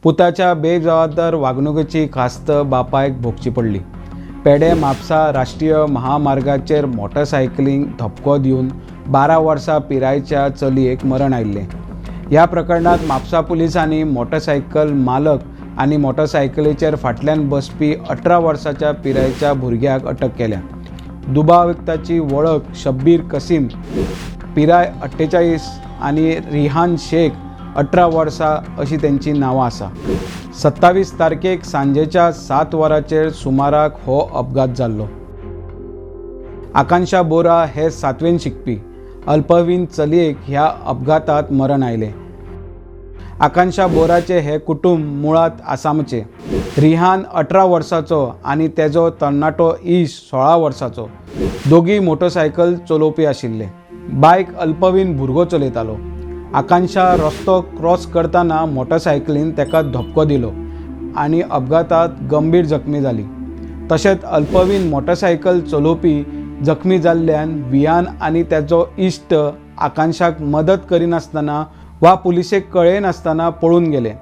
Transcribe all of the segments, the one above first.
पुताच्या बेजबाबदार वागणुकीची खास्त बापायक भोगची पडली। पेडे म्हापसा राष्ट्रीय महामार्गाचेर मोटरसायकलींक धपको दिवन 12 वर्सां पिरायेच्या चलयेक मरण आयिल्लें। ह्या प्रकरणात म्हापसा पुलिसांनी मोटरसायकल मालक आनी मोटरसायकलीचेर फाटल्यान बसपी 18 वर्साच्या पिरायेच्या भुरग्याक अटक केल्या। दुबाविक्ताची वळख शब्बीर कसीम पिराय 48 आनी रिहान शेख 18 वर्सां अशी त्यांची नांवां आसा। 27 तारखेक सांजेच्या 7 वरांचेर सुमाराक हो अपघात जाल्लो। आकांक्षा बोरा हे 7वेन शिकपी अल्पवयीन चलयेक ह्या अपघातात मरण आयलें। आकांक्षा बोराचे हे कुटुंब मुळात आसामचे। रिहान 18 वर्साचो आनी तेजो तरणाटो इश 16 वर्साचो। दोगी मोटरसायकल चलोवपी आशिल्ले। बायक अल्पवयीन भुरगो चलयतालो। आकांक्षा रस्तो क्रॉस करतना मोटरसायकलीन तेका धपको दिलो आनी अपघातात गंभीर जखमी जाली। तशेंच अल्पवयीन मोटरसायकल चलोवपी जखमी जाल्ल्यान विहान आनी तेजो इश्ट आकांक्षाक मदत करिनासतना वा पुलिसेक कळयनासतना पळून गेले।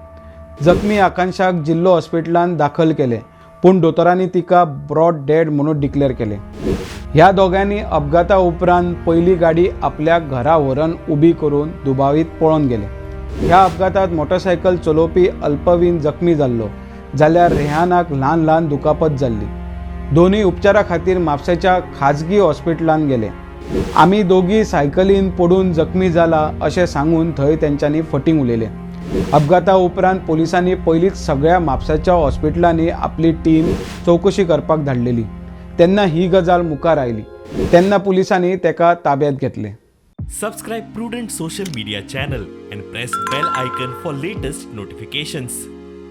जखमी आकांक्षाक जिल्लो हॉस्पिटलांत दाखल केले, पूण दोतोरांनी तिका ब्रॉड डेड म्हणून डिक्लेअर केले। ह्या दोगांनी अपघाता उपरांत पयली गाडी आपल्या घरा व्हरून उबी करून दुबावीत पळोवन गेले। ह्या अपघातात मोटरसायकल चलोवपी अल्पवयीन जखमी जाल्लो, जाल्यार रेहानाक ल्हान ल्हान दुखापत जाल्ली। दोन्ही उपचारा खातीर म्हापशेच्या खाजगी हॉस्पिटलांत गेले। आमी दोगी सायकलीन पडून जखमी जाला अशें सांगून थंय तेंच्यांनी फटींग उलयलें। अपघाता उपरांत पुलिसांनी पयलींच सगळ्या म्हापसाच्या हॉस्पिटलांनी आपली टीम चवकशी करपाक धाडलेली। तेन्ना ही गजाल मुखार आयली। तेन्ना पुलिसांनी तेका ताब्यात घेतले। Subscribe Prudent social media channel and press bell icon for latest notifications.